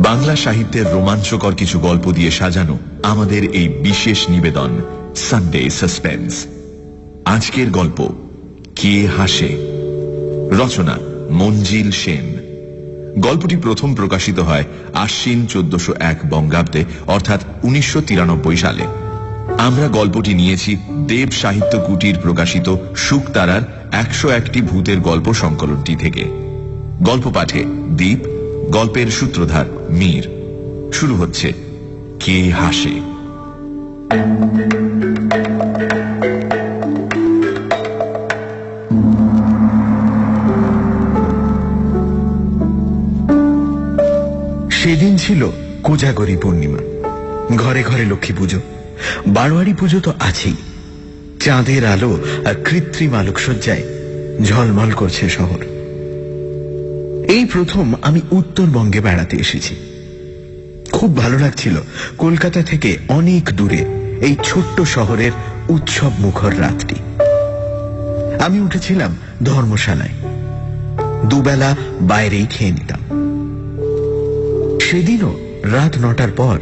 বাংলা সাহিত্যের রোমাঞ্চকর কিছু গল্প দিয়ে সাজানো আমাদের এই বিশেষ নিবেদন সানডে সাসপেন্স। আজকের গল্প কে হাসে, রচনা মঞ্জিল সেন। গল্পটি প্রথম প্রকাশিত হয় আশ্বিন 1401 বঙ্গাব্দে, অর্থাৎ 1993 সালে। আমরা গল্পটি নিয়েছি দেব সাহিত্য কুটির প্রকাশিত শুকতারার 101টি ভূতের গল্প সংকলনটি থেকে। গল্প পাঠে দীপ, গল্পের সূত্রধার মীর। শুরু হচ্ছে কে হাসে। সেদিন ছিল কোজাগরী পূর্ণিমা। ঘরে ঘরে লক্ষ্মী পুজো, বারোয়ারি পুজো তো আছেই। চাঁদের আলো আর কৃত্রিম আলোকসজ্জায় ঝলমল করছে শহর। এই প্রথম আমি উত্তরবঙ্গে বেড়াতে এসেছি। খুব ভালো লাগছিল কলকাতা থেকে অনেক দূরে এই ছোট্ট শহরের উৎসব মুখর রাতটি। আমি উঠেছিলাম ধর্মশালায়, দুবেলা বাইরেই খেয়ে নিতাম। সেদিনও রাত 9টার পর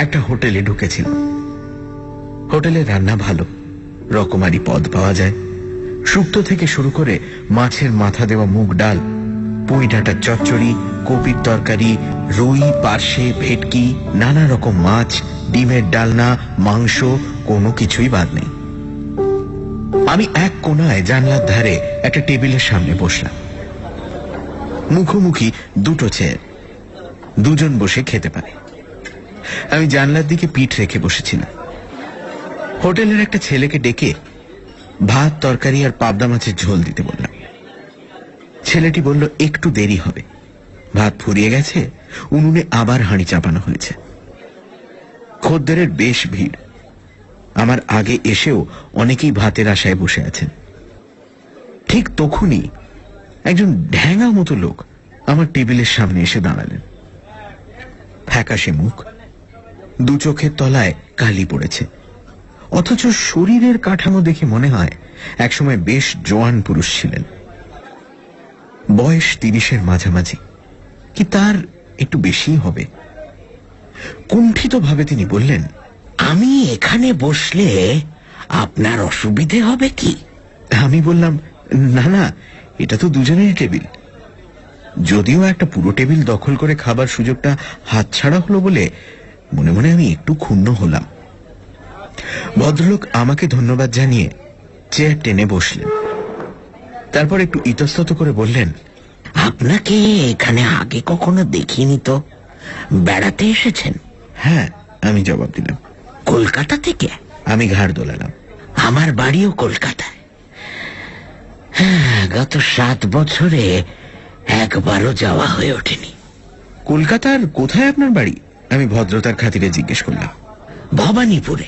একটা হোটেলে ঢুকেছিলাম। হোটেলের রান্না ভালো, রকমারি পদ পাওয়া যায়। শুক্তো থেকে শুরু করে মাছের মাথা দেওয়া মুগ ডাল, পুঁই ডাঁটার চচ্চড়ি, কপির তরকারি, রুই, পার্শে, ভেটকি, নানা রকম মাছ, ডিমের ডালনা, মাংস, কোনো কিছুই বাদ নেই। আমি এক কোনায় জানলার ধারে একটা টেবিলের সামনে বসলাম। মুখোমুখি দুটো চেয়ার, দুজন বসে খেতে পারে। আমি জানলার দিকে পিঠ রেখে বসেছিলাম। হোটেলের একটা ছেলেকে ডেকে ভাত, তরকারি আর পাবদা মাছের ঝোল দিতে বললাম। ছেলেটি বলল একটু দেরি হবে, ভাত ফুরিয়ে গেছে, উনুনে আবার হাঁড়ি চাপানো হয়েছে। খদ্দেরের বেশ ভিড়। আমার আগে এসেও অনেকেই ভাতের আশায় বসে আছেন। ঠিক তখনই একজন ঢ্যাঙা মতো লোক আমার টেবিলের সামনে এসে দাঁড়ালেন। ফ্যাকাশে মুখ, দু চোখের তলায় কালি পড়েছে, অথচ শরীরের কাঠামো দেখে মনে হয় একসময় বেশ জোয়ান পুরুষ ছিলেন। বয়স 30-এর মাঝামাঝি, কি তার একটু বেশি হবে। কুণ্ঠিত ভাবে তিনি বললেন, আমি এখানে বসলে আপনার অসুবিধে হবে কি? আমি বললাম, না না, এটা তো দুজনেরই টেবিল। যদিও একটা পুরো টেবিল দখল করে খাবার সুযোগটা হাতছাড়া হলো বলে মনে মনে আমি একটু ক্ষুণ্ণ হলাম। ভদ্রলোক আমাকে ধন্যবাদ জানিয়ে চেয়ার টেনে বসলেন। তারপর একটু ইতস্তত করে বললেন, আপনাকে এখানে আগে কখনো দেখিনি তো, বেড়াতে এসেছেন? হ্যাঁ, আমি জবাব দিলাম। কলকাতা থেকে? আমি ঘাড় দোলালাম। আমার বাড়িও কলকাতায়। হ্যাঁ, গত 7 বছরে একবারও যাওয়া হয়ে ওঠেনি। কলকাতার কোথায় আপনার বাড়ি? আমি ভদ্রতার খাতিরে জিজ্ঞেস করলাম। ভবানীপুরে,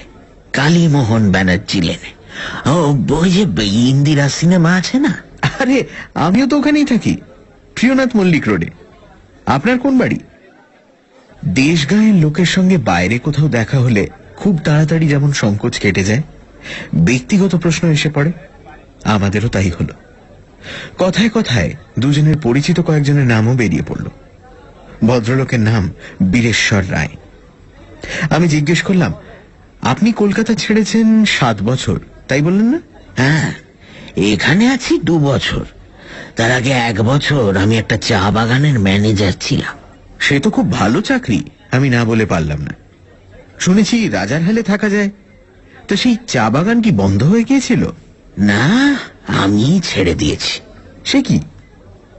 কালীমোহন ব্যানার্জি লেনে। ও, ওই যে ইন্দিরা সিনেমা আছে না? আরে, আমিও তো ওখানেই থাকি, প্রিয়নাথ মল্লিক রোডে। আপনার কোন বাড়ি? দেশগাঁয়ের লোকের সঙ্গে বাইরে কোথাও দেখা হলে খুব তাড়াতাড়ি যেমন সংকোচ কেটে যায়, ব্যক্তিগত প্রশ্ন এসে পড়ে, আমাদেরও তাই হলো। কথায় কথায় দুজনের পরিচিত কয়েকজনের নামও বেরিয়ে পড়ল। ভদ্রলোকের নাম বীরেশ্বর রায়। আমি জিজ্ঞেস করলাম, আপনি কলকাতা ছেড়েছেন 7 বছর, তাই বললেন না? হ্যাঁ, এখানে আছি 2 বছর। তার আগে 1 বছর আমি একটা চা বাগানের ম্যানেজার ছিলাম। সে তো খুব ভালো চাকরি, আমি না বলে পারলাম না। শুনেছি রাজারহালে থাকা যায়, তো সেই চা বাগান কি বন্ধ হয়ে গিয়েছিল? না, আমি ছেড়ে দিয়েছি। সে কি,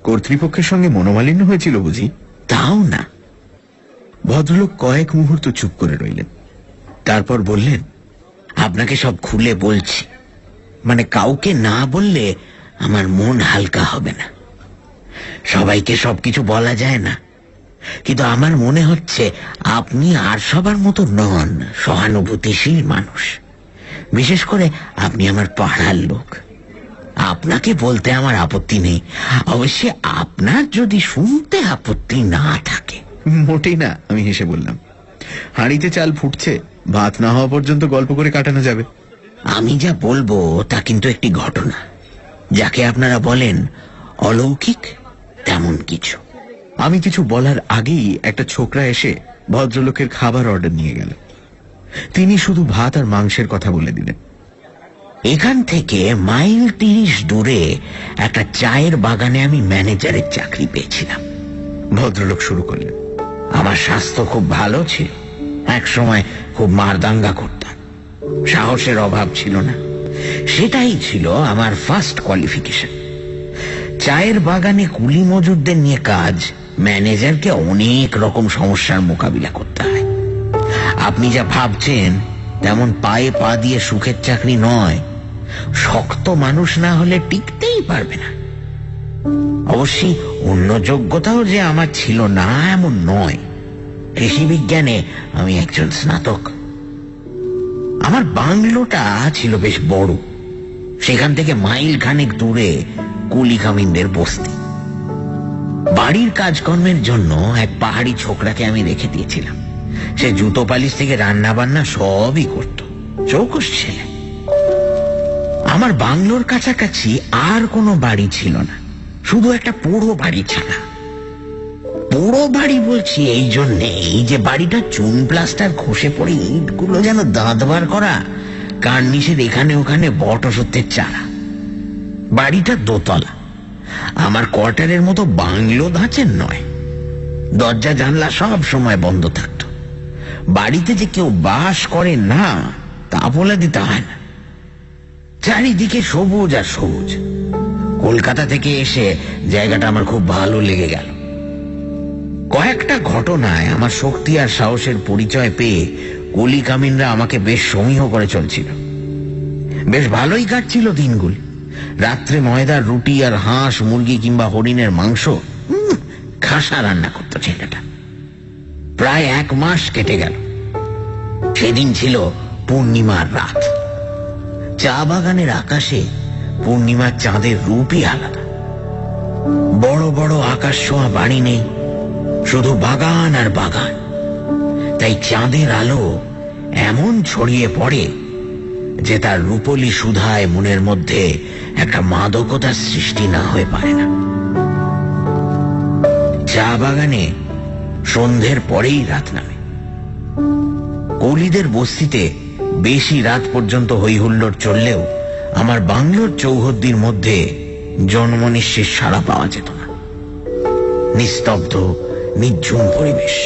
কর্তৃপক্ষের সঙ্গে মনোমালিন্য হয়েছিল বুঝি? তাও না। ভদ্রলোক কয়েক মুহূর্ত চুপ করে রইলেন, তারপর বললেন, আপনাকে সব খুলে বলছি, মানে কাউকে না বললে আমার মন হালকা হবে না। সবাইকে সবকিছু বলা যায় না, কিন্তু আমার মনে হচ্ছে আপনি আর সবার মতো নন, সহানুভূতিশীল মানুষ। বিশেষ করে আপনি আমার পাড়ার লোক। আপনাকে বলতে আমার আপত্তি নেই, অবশ্যই আপনার যদি শুনতে আপত্তি না থাকে। মোটেই না, আমি হেসে বললাম। হাঁড়িতে চাল ফুটছে, ভাত না হওয়া পর্যন্ত গল্প করে কাটানো যাবে। আমি যা বলবো তা কিন্তু একটি ঘটনা, যাকে আপনারা বলেন অলৌকিক, তেমন কিছু। আমি কিছু বলার আগেই একটা ছোকরা এসে ভদ্রলোকের খাবার অর্ডার নিয়ে গেল। তিনি শুধু ভাত আর মাংসের কথা বলে দিলেন। এখান থেকে মাইল 30 দূরে একটা চায়ের বাগানে আমি ম্যানেজারের চাকরি পেয়েছিলাম। ভদ্রলোক শুরু করলেন। আমার স্বাস্থ্য খুব ভালো ছিল, এক সময় খুব মারদাঙ্গা করতাম, সাহসের অভাব ছিল না। সেটাই ছিল আমার ফার্স্ট কোয়ালিফিকেশন। চায়ের বাগানে কুলি মজুরদের নিয়ে কাজ, ম্যানেজারকে অনেক রকম সমস্যার মোকাবিলা করতে হয়। আপনি যা ভাবছেন তেমন পায়ে পা দিয়ে সুখের চাকরি নয়। শক্ত মানুষ না হলে টিকতেই পারবে না। অবশ্যই অন্য যোগ্যতাও যে আমার ছিল না এমন নয়। কৃষি বিজ্ঞানে আমি একজন স্নাতক। আমার বাংলোটা ছিল বেশ বড়। সেখান থেকে মাইল খানেক দূরে কুলি কামিনদের বস্তি। বাড়ির কাজকর্মের জন্য এক পাহাড়ি ছোকরাকে আমি রেখে দিয়েছিলাম। সে জুতো পালিশ থেকে রান্না বান্না সবই করত। চৌকস ছেলে। আমার বাংলোর কাছাকাছি আর কোনো বাড়ি ছিল না, শুধু একটা পুরো বাড়ি ছাড়া। পুরো বাড়ি বলছি এই জন্যেই যে বাড়িটা চুন প্লাস্টার খসে পড়ে ইটগুলো যেন দাঁত বার করা, কার্নিশের এখানে ওখানে বট অসত্যের চারা। বাড়িটা দোতলা, আমার কোয়ার্টারের মতো বাংলো ধাঁচের নয়। দরজা জানলা সব সময় বন্ধ থাকতো। বাড়িতে যে কেউ বাস করে না তা বলে দিতে হয় না। চারিদিকে সবুজ আর সবুজ। কলকাতা থেকে এসে জায়গাটা আমার খুব ভালো লেগে গেল। কয়েকটা ঘটনায় আমার শক্তি আর সাহসের পরিচয় পেয়ে কুলি কামিনরা আমাকে বেশ সমীহ করে চলছিল। বেশ ভালোই কাটছিল দিনগুলি। রাত্রে ময়দার রুটি আর হাঁস মুরগি কিংবা হরিণের মাংস খাসা রান্না করতো ছেলেটা। প্রায় 1 মাস কেটে গেল। সেদিন ছিল পূর্ণিমার রাত। চা বাগানের আকাশে পূর্ণিমার চাঁদের রূপই আলাদা। বড় বড় আকাশ ছোঁয়া বাড়ি নেই, শুধু বাগান আর বাগান। তাই চাঁদের আলো এমন ছড়িয়ে পড়ে যে তার রূপলি সুধায় মনের মধ্যে একটা মাদকতার সৃষ্টি না হয়ে পারে না। চা বাগানে সন্ধ্যের পরেই রাত নামে। কলিদের বস্তিতে বেশি রাত পর্যন্ত হইহুল্লোড় চললেও আমার বাংলোর চৌহদ্দির মধ্যে জন্মনিশ্চিত সাড়া পাওয়া যেত না। নিস্তব্ধ নিঝুম পরিবেশ।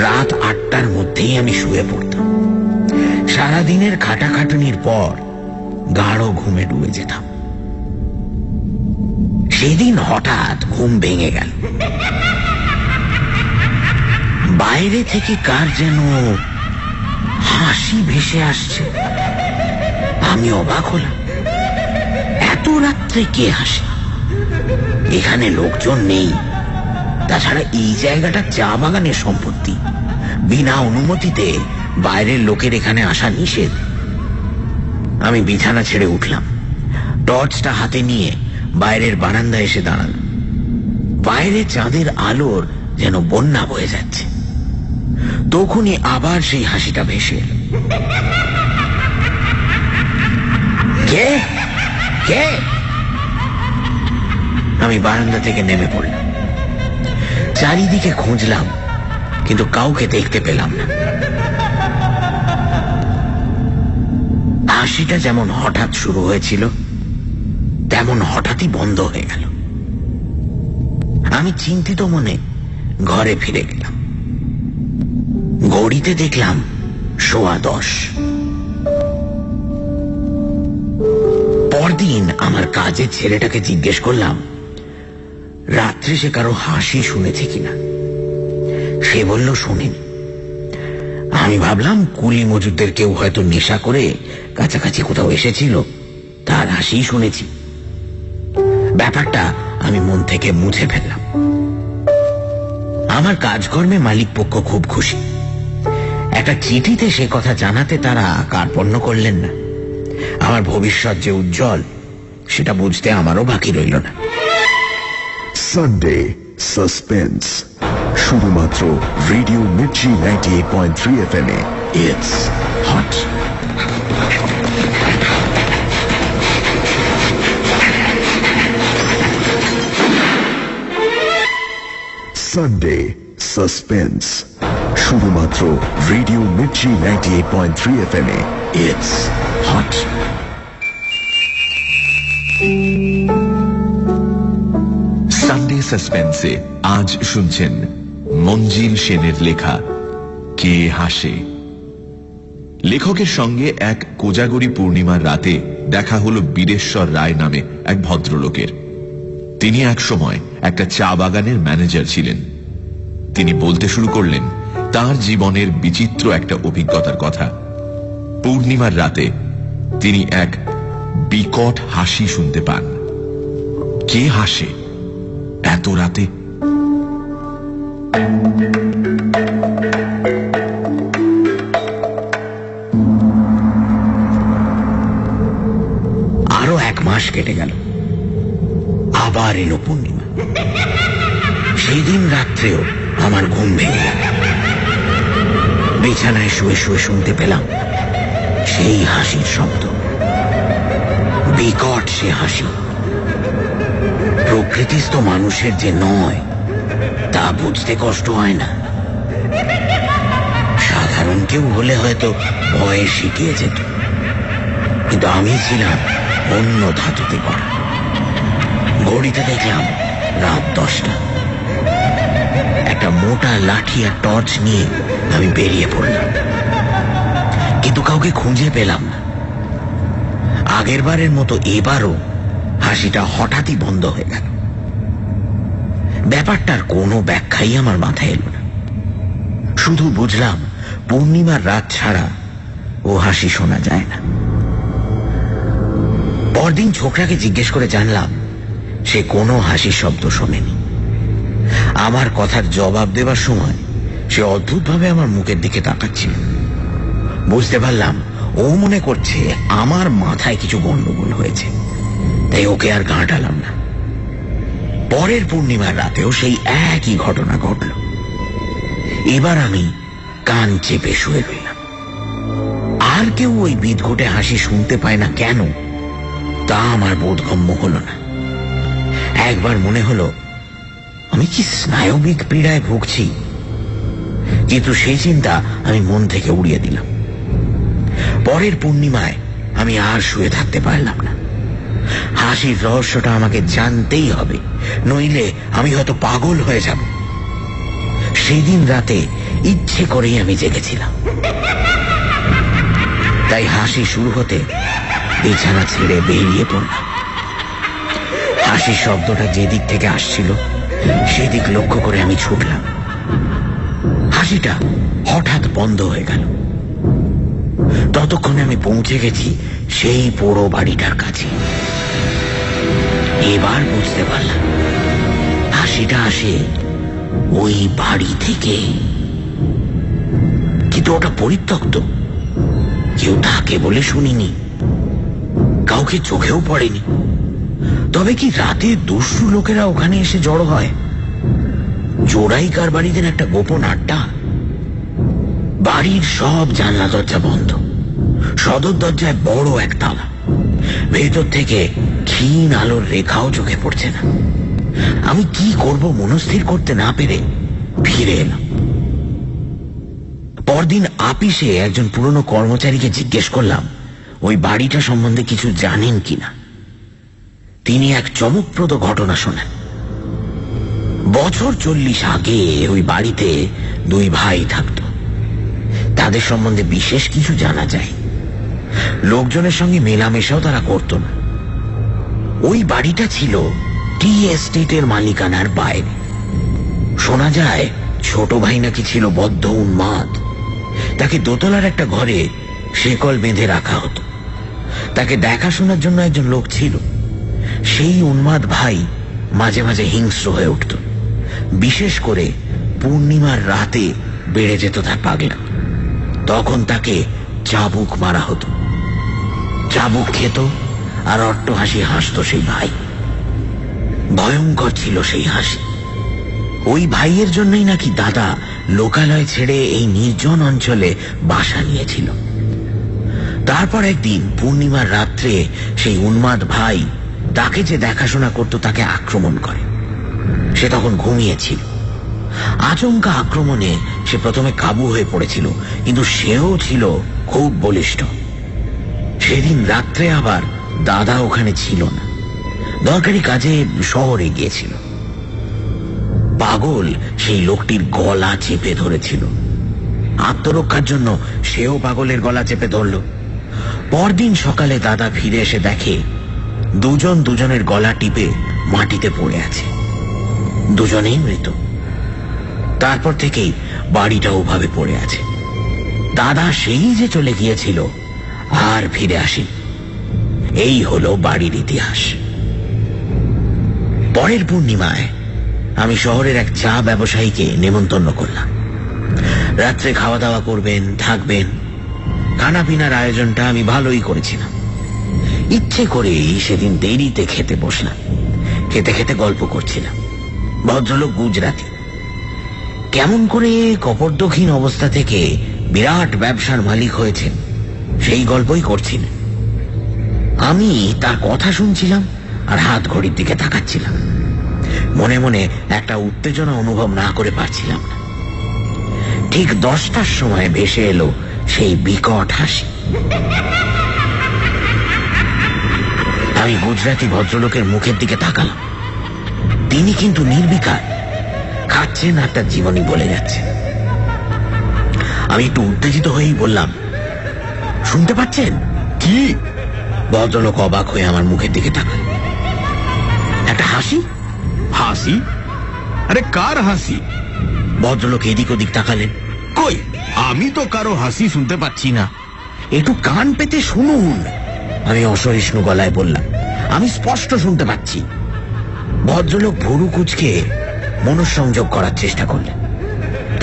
রাত 8টার মধ্যেই আমি শুয়ে পড়তাম। সারাদিনের খাটাখাটুনির পর গাঢ় ঘুমে ডুবে যেতাম। সেদিন হঠাৎ ঘুম ভেঙে গেল। বাইরে থেকে কার যেন হাসি ভেসে আসছে। আমি অবাক হলাম। এত রাত্রে কে হাসে? এখানে লোকজন নেই। তাছাড়া এই জায়গাটা চা বাগানের সম্পত্তি। বিনা অনুমতিতে বাইরের লোকের এখানে আসা নিষেধ। আমি বিছানা ছেড়ে উঠলাম। টর্চটা হাতে নিয়ে বাইরের বারান্দায় এসে দাঁড়ালাম। বাইরে চাঁদের আলোর যেন বন্যা বয়ে যাচ্ছে। তখনই আবার সেই হাসিটা ভেসে এলো। কে কে? আমি বারান্দা থেকে নেমে পড়লাম। চারিদিকে খুঁজলাম, কিন্তু কাউকে দেখতে পেলাম না। হাসিটা যেমন হঠাৎ শুরু হয়েছিল তেমন হঠাৎই বন্ধ হয়ে গেল। আমি চিন্তিত মনে ঘরে ফিরে গেলাম। ঘড়িতে দেখলাম 10:15। পরদিন আমার কাজের ছেলেটাকে জিজ্ঞেস করলাম রাত্রে সে কারো হাসি শুনেছে কিনা। সে বলল শোনেনি। আমি ভাবলাম কুলি মজুরদের কেউ হয়তো নেশা করে কাছাকাছি কোথাও এসেছিল, তার হাসি শুনেছি। ব্যাপারটা আমি মন থেকে মুছে ফেললাম। আমার কাজকর্মে মালিক পক্ষ খুব খুশি। একটা চিঠিতে সে কথা জানাতে তারা কার্পণ্য করলেন না। আমার ভবিষ্যৎ যে উজ্জ্বল সেটা বুঝতে আমারও বাকি রইল না। সানডে সাসপেন্স, শুধুমাত্র রেডিও মির্চি 98.3 FM এ। It's hot. সানডে সাসপেন্স, শুধুমাত্র রেডিও মির্চি 98.3 FM এ। It's hot. সানডে সাসপেন্সে আজ শুনছেন মঞ্জিল সেনের লেখা কে হাসে। লেখকের সঙ্গে এক কোজাগরী পূর্ণিমার রাতে দেখা হলো বীরেশ্বর রায় নামে এক ভদ্রলোকের। তিনি এক সময় একটা চা বাগানের ম্যানেজার ছিলেন। তিনি বলতে শুরু করলেন তার জীবনের বিচিত্র একটা অভিজ্ঞতার কথা। পূর্ণিমার রাতে তিনি এক বিকট হাসি শুনতে পান। কে হাসে এত রাতে? আরো 1 মাস কেটে গেল, আবার এলো পূর্ণিমা। সেই দিন রাত্রেও আমার ঘুম ভেঙে গেল। বিছানায় শুয়ে শুয়ে শুনতে পেলাম সেই হাসির শব্দ, বিকট সে হাসি। প্রকৃতিস্থ মানুষের যে নয় তা বুঝতে কষ্ট হয় না। সাধারণ কেউ হলে হয়তো ভয়ে শিখিয়ে যেত, কিন্তু আমি ছিলাম অন্য ধাতুতে করা। ঘড়িতে দেখলাম রাত 10টা। একটা মোটা লাঠি আর টর্চ নিয়ে আমি বেরিয়ে পড়লাম, কিন্তু কাউকে খুঁজে পেলাম না। আগের বারের মতো এবারও হাসিটা হঠাৎই বন্ধ হয়ে গেল। ব্যাপারটার কোনো ব্যাখ্যাই আমার মাথায় এলো না। শুধু বুঝলাম পূর্ণিমার রাত ছাড়া ও হাসি শোনা যায় না। পরদিন ছোকরাকে জিজ্ঞেস করে জানলাম সে কোনো হাসির শব্দ শোনেনি। আমার কথার জবাব দেবার সময় সে অদ্ভুতভাবে আমার মুখের দিকে তাকাচ্ছিল। বুঝতে পারলাম ও মনে করছে আমার মাথায় কিছু গন্ডগোল হয়েছে, তাই ওকে আর গাঁটালাম না। পরের পূর্ণিমার রাতেও সেই একই ঘটনা ঘটল। এবার আমি কান চেপে শুয়ে রইলাম। আর কেউ ওই বিদঘুটে হাসি শুনতে পায় না কেন তা আমার বোধগম্য হল না। একবার মনে হলো আমি কি স্নায়বিক পীড়ায় ভুগছি, কিন্তু সেই চিন্তা আমি মন থেকে উড়িয়ে দিলাম। পরের পূর্ণিমায় আমি আর শুয়ে থাকতে পারলাম না। হাসির রহস্যটা আমাকে জানতেই হবে, নইলে আমি হয়তো পাগল হয়ে যাব। সেদিন রাতে ইচ্ছে করেই আমি জেগেছিলাম, তাই হাসি শুরু হতে বিছানা ছেড়ে বেরিয়ে পড়লাম। হাসির শব্দটা যেদিক থেকে আসছিল সেদিক লক্ষ্য করে আমি ছুটলাম। হাসিটা হঠাৎ বন্ধ হয়ে গেল। ততক্ষণে আমি পৌঁছে গেছি সেই পোড়ো বাড়িটার কাছে। এবার বুঝতে পারলাম হাসিটা আসে ওই বাড়ি থেকে, কিন্তু ওটা পরিত্যক্ত। কেউ থাকে বলে শুনিনি, কাউকে চোখেও পড়েনি। তবে কি রাতে দস্যু লোকেরা ওখানে এসে জড়ো হয়? জোড়াই কারবারিদের একটা গোপন আড্ডা। বাড়ির সব জানলা দরজা বন্ধ, সদর দরজায় বড় এক তালা। ভেতর থেকে ক্ষীণ আলোর রেখাও চোখে পড়ছে না। আমি কি করব মনস্থির করতে না পেরে ফিরে এলাম। পরদিন আপিসে একজন পুরনো কর্মচারীকে জিজ্ঞেস করলাম ওই বাড়িটা সম্বন্ধে কিছু জানেন কিনা। তিনি এক চমকপ্রদ ঘটনা শোনেন। বছর 40 আগে ওই বাড়িতে 2 ভাই থাকত। তাদের সম্বন্ধে বিশেষ কিছু জানা যায়। লোকজনের সঙ্গে মেলামেশাও তারা করত না। ওই বাড়িটা ছিল টি এস্টেটের মালিকানার বাইরে। শোনা যায় ছোট ভাই নাকি ছিল বদ্ধ উন্মাদ। তাকে দোতলার একটা ঘরে শেকল বেঁধে রাখা হতো। তাকে দেখাশোনার জন্য একজন লোক ছিল। সেই উন্মাদ ভাই মাঝে মাঝে হিংস্র হয়ে উঠত। বিশেষ করে পূর্ণিমার রাতে বেড়ে যেত তার পাগলা। তখন তাকে চাবুক মারা হতো। চাবুক খেত আর অট্টহাসি হাসত সেই ভাই। ভয়ঙ্কর ছিল সেই হাসি। ওই ভাইয়ের জন্যই নাকি দাদা লোকালয় ছেড়ে এই নির্জন অঞ্চলে বাসা নিয়েছিল। তারপর একদিন পূর্ণিমার রাত্রে সেই উন্মাদ ভাই তাকে যে দেখাশোনা করত তাকে আক্রমণ করে। সে তখন ঘুমিয়েছিল। আচমকা আক্রমণে সে প্রথমে কাবু হয়ে পড়েছিল, কিন্তু সেও ছিল খুব বলিষ্ঠ। সেদিন রাত্রে আবার দাদা ওখানে ছিল না, দরকারি কাজে শহরে গিয়েছিল। পাগল সেই লোকটির গলা চেপে ধরেছিল। আত্মরক্ষার জন্য সেও পাগলের গলা চেপে ধরল। পরদিন সকালে দাদা ফিরে এসে দেখে দুজন দুজনের গলা টিপে মাটিতে পড়ে আছে, দুজনেই মৃত। তারপর থেকেই বাড়িটা ওভাবে পড়ে আছে। দাদা সেই যে চলে গিয়েছিল আর ফিরে আসেন। এই হলো বাড়ির ইতিহাস। পরের পূর্ণিমায় আমি শহরের এক চা ব্যবসায়ীকে নেমন্তন্ন করলাম। রাত্রে খাওয়া দাওয়া করবেন, থাকবেন। খানা পিনার আয়োজনটা আমি ভালোই করেছিলাম। ইচ্ছে করেই সেদিন দেরিতে খেতে বসলাম। খেতে খেতে গল্প করছিলাম। ভদ্রলোক গুজরাতি। কেমন করে কপর্দক্ষীণ অবস্থা থেকে বিরাট ব্যবসার মালিক হয়েছেন সেই গল্পই করছিলেন। আমি তার কথা শুনছিলাম আর হাত ঘড়ির দিকে তাকাচ্ছিলাম। মনে মনে একটা উত্তেজনা অনুভব না করে পারছিলাম না। ঠিক 10টার সময় ভেসে এলো সেই বিকট হাসি। আমি গুজরাটি ভদ্রলোকের মুখের দিকে তাকালাম। তিনি কিন্তু নির্বিকার, খাচ্ছেন আর তার জীবনী বলে যাচ্ছে। আমি একটু উত্তেজিত হয়েই বললাম, শুনতে পাচ্ছেন? কি? ভদ্রলোক অবাক হয়ে আমার মুখের দিকে তাকাল। একটা হাসি। হাসি? আরে কার হাসি? ভদ্রলোক এদিক ওদিক তাকালেন। কই, আমি তো কারো হাসি শুনতে পাচ্ছি না। একটু কান পেতে শুনুন, আমি অসহিষ্ণু গলায় বললাম। আমি স্পষ্ট শুনতে পাচ্ছি। ভদ্রলোক ভুরু কুঁচকে মনঃসংযোগ করার চেষ্টা করলেন।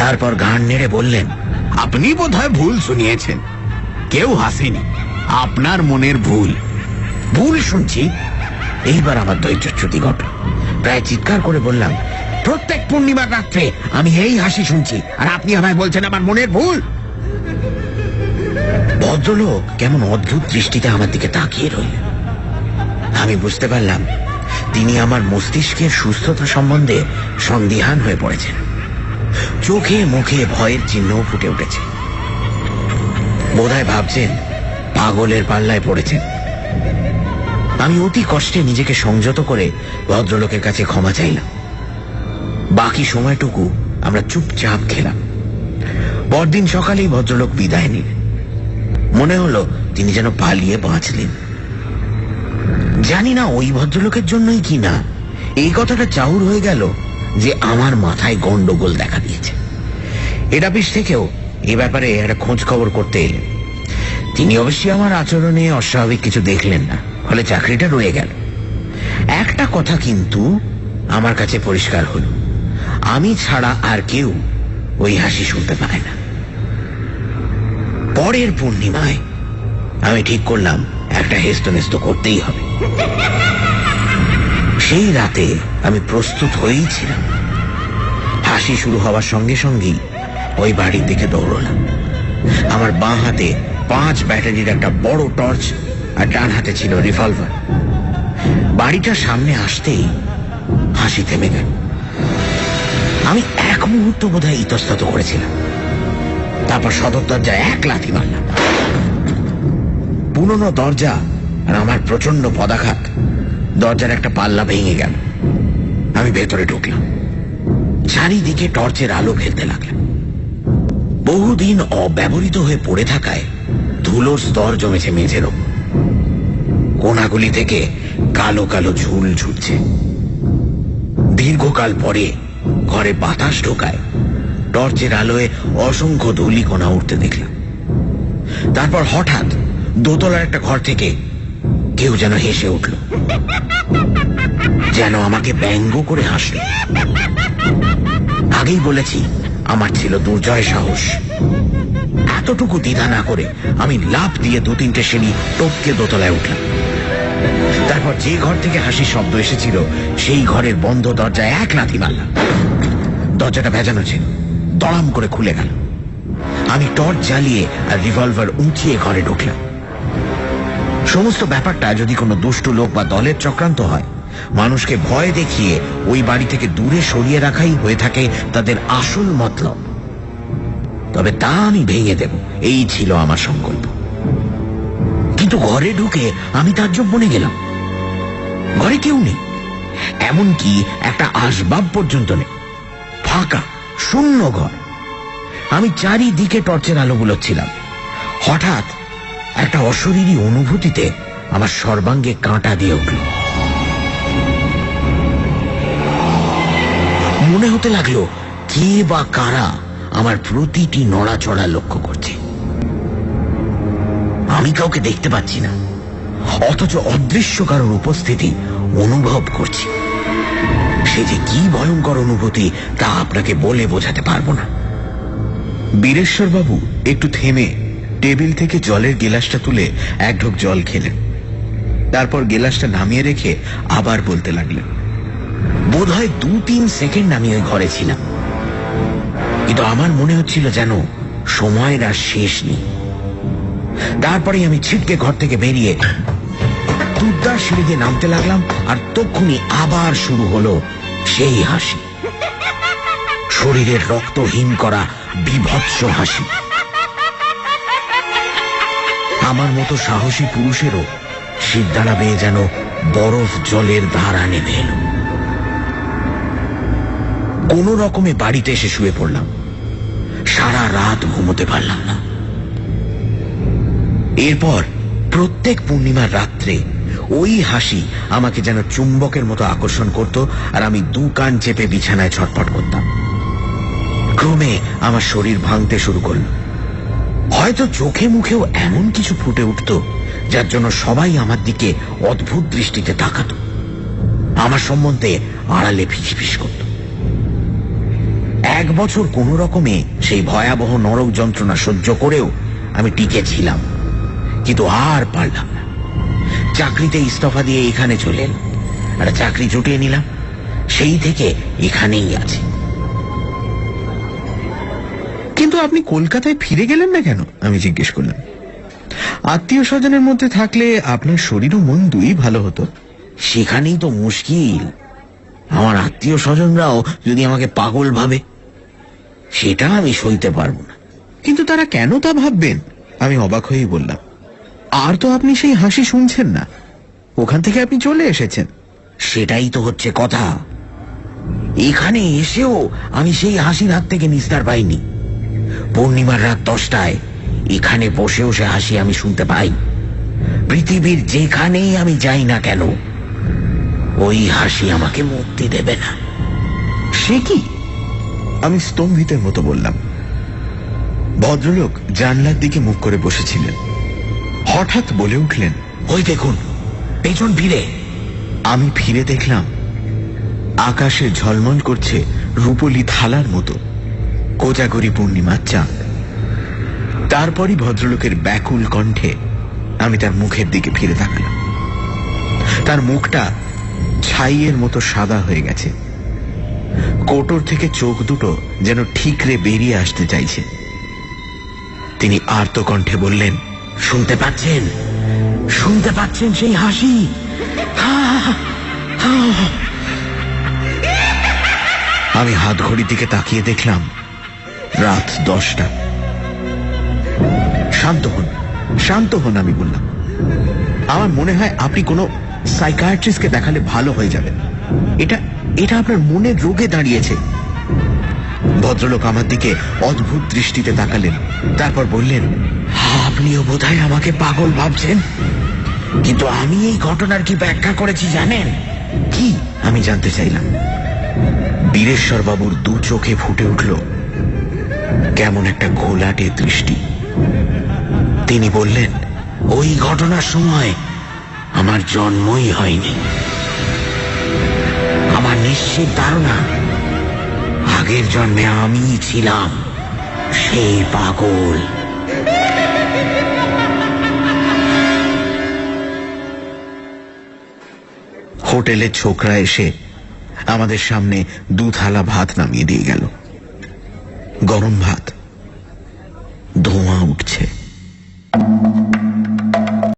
তারপর ঘাড় নেড়ে বললেন, আপনি বোধহয় ভুল শুনিয়েছেন। কেউ হাসেনি, আপনার মনের ভুল। ভুল শুনছি? এইবার আমার ধৈর্যচ্যুতি ঘটল। প্রায় চিৎকার করে বললাম, প্রত্যেক পূর্ণিমার রাত্রে আমি এই হাসি শুনছি, আর আপনি আমায় বলছেন আমার মনের ভুল? ভদ্রলোক কেমন অদ্ভুত দৃষ্টিতে আমার দিকে তাকিয়ে রইলেন। আমি বুঝতে পারলাম তিনি আমার মস্তিষ্কের সুস্থতা সম্বন্ধে সন্দিহান হয়ে পড়েছেন। চোখে মুখে ভয়ের চিহ্ন ফুটে উঠেছে। বোধহয় ভাবছেন পাগলের পাল্লায় পড়েছেন। আমি অতি কষ্টে নিজেকে সংযত করে ভদ্রলোকের কাছে ক্ষমা চাইলাম। বাকি সময়টুকু আমরা চুপচাপ খেলাম। পরদিন সকালেই ভদ্রলোক বিদায় নিলেন। মনে হলো তিনি যেন পালিয়ে বাঁচলেন। জানি না ওই ভদ্রলোকের জন্যই কি না এই কথাটা চাউর হয়ে গেল যে আমার মাথায় গন্ডগোল দেখা দিয়েছে। হেড অফিস থেকেও এ ব্যাপারে একটা খোঁজ খবর করতে এলেন। তিনি অবশ্যই আমার আচরণে অস্বাভাবিক কিছু দেখলেন না, ফলে চাকরিটা রয়ে গেল। একটা কথা কিন্তু আমার কাছে পরিষ্কার হল, আমি ছাড়া আর কেউ ওই হাসি শুনতে পায় না। পরের পূর্ণিমায় আমি ঠিক করলাম একটা হেস্তনেস্ত করতেই হবে। সেই রাতে আমি প্রস্তুত হয়েই ছিলাম। হাসি শুরু হওয়ার সঙ্গে সঙ্গেই ওই বাড়ির দিকে দৌড়লাম। আমার বাঁ হাতে 5 ব্যাটারির একটা বড় টর্চ আর ডান হাতে ছিল রিভলভার। বাড়িটার সামনে আসতেই হাসি থেমে গেল। আমি এক মুহূর্ত বোধহয় ইতস্তত করেছিলাম। তারপর সদর দরজায় এক লাথি মারলাম। পুরনো দরজা আর আমার প্রচন্ড পদাঘাত দরজার একটা পাল্লা ভেঙে গেল। আমি ভেতরে ঢুকলাম। চারিদিকে টর্চের আলো ফেলতে লাগলাম। বহুদিন অব্যবহৃত হয়ে পড়ে থাকায় ধুলোর স্তর জমেছে মেঝের ওপর। কোনাগুলি থেকে কালো কালো ঝুল ঝুটছে। দীর্ঘকাল পরে ঘরে বাতাস ঢোকায় টর্চের আলোয় অসংখ্য ধূলিকণা উঠতে দেখলাম। তারপর হঠাৎ দোতলার একটা ঘর থেকে কেউ যেন হেসে উঠল, যেন আমাকে ব্যঙ্গ করে হাসল। আগেই বলেছি আমার ছিল দুর্জয় সাহস। এতটুকু দ্বিধা না করে আমি লাফ দিয়ে 2-3টে সিঁড়ি টপকে দোতলায় উঠলাম। তারপর যে ঘর থেকে হাসির শব্দ এসেছিল সেই ঘরের বন্ধ দরজায় এক লাথি মারলাম। দরজাটা ভেজানো ছিল, দড়াম করে খুলে গেল। আমি টর্চ জ্বালিয়ে আর রিভলভার উঁচিয়ে ঘরে ঢুকলাম। সমস্ত ব্যাপারটা যদি কোনো দুষ্ট লোক বা দলের চক্রান্ত হয় মানুষকে ভয় দেখিয়ে ওই বাড়ি থেকে দূরে সরিয়ে রাখাই হয়ে থাকে তাদের আসল মতলব। তবে তা আমি ভেঙে দেব, এই ছিল আমার সংকল্প। কিন্তু ঘরে ঢুকে আমি তাজ্জব বনে গেলাম। ঘরে কেউ নেই, এমনকি একটা আসবাব পর্যন্ত নেই। ফাঁকা শূন্য ঘর। আমি চারিদিকে টর্চের আলো বুলোচ্ছিলাম। হঠাৎ একটা অশরীরী অনুভূতিতে আমার সর্বাঙ্গে কাঁটা দিয়ে উঠল। মনে হতে লাগলো কে বা কারা আমার প্রতিটি নড়াচড়া লক্ষ্য করছে। আমি কাউকে দেখতে পাচ্ছি না, অথচ অদৃশ্য কারোর উপস্থিতি অনুভব করছি। সে যে কি ভয়ঙ্কর অনুভূতি তা আপনাকে বলে বোঝাতে পারবো না। বীরেশ্বরবাবু একটু থেমে টেবিল থেকে জলের গেলাসটা তুলে এক ঢোক জল খেলেন। তারপর গেলাসটা নামিয়ে রেখে আবার বলতে লাগলেন। বোধহয় 2-3 সেকেন্ড আমি ওই ঘরে ছিলাম, কিন্তু আমার মনে হচ্ছিল যেন সময়ের আর শেষ নেই। তারপরেই আমি ছিটকে ঘর থেকে বেরিয়ে দুর্দার সিঁড়ি দিয়ে নামতে লাগলাম, আর তক্ষুনি আবার শুরু হলো সেই হাসি, শরীরের রক্তহীন করা বিভৎস হাসি। আমার মতো সাহসী পুরুষেরও শিরদাঁড়া বেয়ে যেন বরফ জলের ধারা নেমে এলো। কোন রকমে বাড়িতে এসে শুয়ে পড়লাম। সারা রাত ঘুমোতে পারলাম না। এরপর প্রত্যেক পূর্ণিমার রাত্রে ওই হাসি আমাকে যেন চুম্বকের মতো আকর্ষণ করত, আর আমি 2 কান চেপে বিছানায় ছটফট করতাম। ক্রমে আমার শরীর ভাঙতে শুরু করল। হয়তো চোখে মুখেও এমন কিছু ফুটে উঠত যার জন্য সবাই আমার দিকে অদ্ভুত দৃষ্টিতে তাকাত, আমার সম্বন্ধে আড়ালে ফিসফিস করত। 1 বছর কোন রকমে সেই ভয়াবহ নরক যন্ত্রণা সহ্য করেও আমি টিকে ছিলাম, কিন্তু আর পারলাম না। চাকরিতে ইস্তফা দিয়ে এখানে চলে এলাম, একটা চাকরি জুটিয়ে নিলাম। সেই থেকে এখানেই আছি। কিন্তু আপনি কলকাতায় ফিরে গেলেন না কেন? আমি জিজ্ঞেস করলাম। আত্মীয় স্বজনের মধ্যে থাকলে আপনার শরীর ও মন দুই ভালো হতো। সেখানেই তো মুশকিল। আমার আত্মীয় স্বজনরাও যদি আমাকে পাগল ভাবে, সেটা আমি সইতে পারবো না। কিন্তু তারা কেন তা ভাববেন? আমি অবাক হয়েই বললাম। আর তো আপনি সেই হাসি শুনছেন না, ওখান থেকে আপনি চলে এসেছেন। সেটাই তো হচ্ছে কথা। এখানে এসেও আমি সেই হাসির হাত থেকে নিস্তার পাইনি। পূর্ণিমার রাত 10টায় এখানে বসেও সে হাসি আমি শুনতে পাই। পৃথিবীর যেখানেই আমি যাই না কেন, ওই হাসি আমাকে মুক্তি দেবে না। সে কি? আমি স্তম্ভিতের মতো বললাম। ভদ্রলোক জানলার দিকে মুখ করে বসেছিলেন। হঠাৎ বলে উঠলেন, ওই দেখুন, পেছন ফিরে। আমি ফিরে দেখলাম আকাশে ঝলমল করছে রূপলি থালার মতো কোজাগরি পূর্ণিমার চাঁদ। তারপরই ভদ্রলোকের ব্যাকুল কণ্ঠে আমি তার মুখের দিকে ফিরে তাকালাম। তার মুখটা ছাইয়ের মতো সাদা হয়ে গেছে। কোটর থেকে চোখ দুটো যেন ঠিকরে বেরিয়ে আসতে চাইছে। তিনি আর্ত কণ্ঠে বললেন, শুনতে পাচ্ছেন? শুনতে পাচ্ছেন সেই হাসি? আমি হাত ঘড়ির দিকে তাকিয়ে দেখলাম রাত 10টা। শান্ত হন, শান্ত হন, আমি বললাম। আমার মনে হয় আপনি কোনো সাইকিয়াট্রিস্টকে দেখালে ভালো হয়ে যাবেন। এটা আপনার মনের রোগে দাঁড়িয়েছে। ভদ্রলোক আমার দিকে অদ্ভুত দৃষ্টিতে তাকালেন, তারপর বললেন, আপনিও বোধহয় আমাকে পাগল ভাবছেন, কিন্তু আমি এই ঘটনার কি ব্যাখ্যা করেছি জানেন? কি? আমি জানতে চাইলাম। বীরেশ্বরবাবুর 2 চোখে ফুটে উঠল কেমন একটা ঘোলাটে দৃষ্টি। তিনি বললেন, ওই ঘটনার সময় আমার জন্মই হয়নি। আমার নিশ্চিত ধারণা আগের জন্মে আমি ছিলাম সেই পাগল। হোটেলের ছোকরা এসে আমাদের সামনে 2 থালা ভাত নামিয়ে দিয়ে গেল। গরম ভাত, ধোঁয়া উঠছে।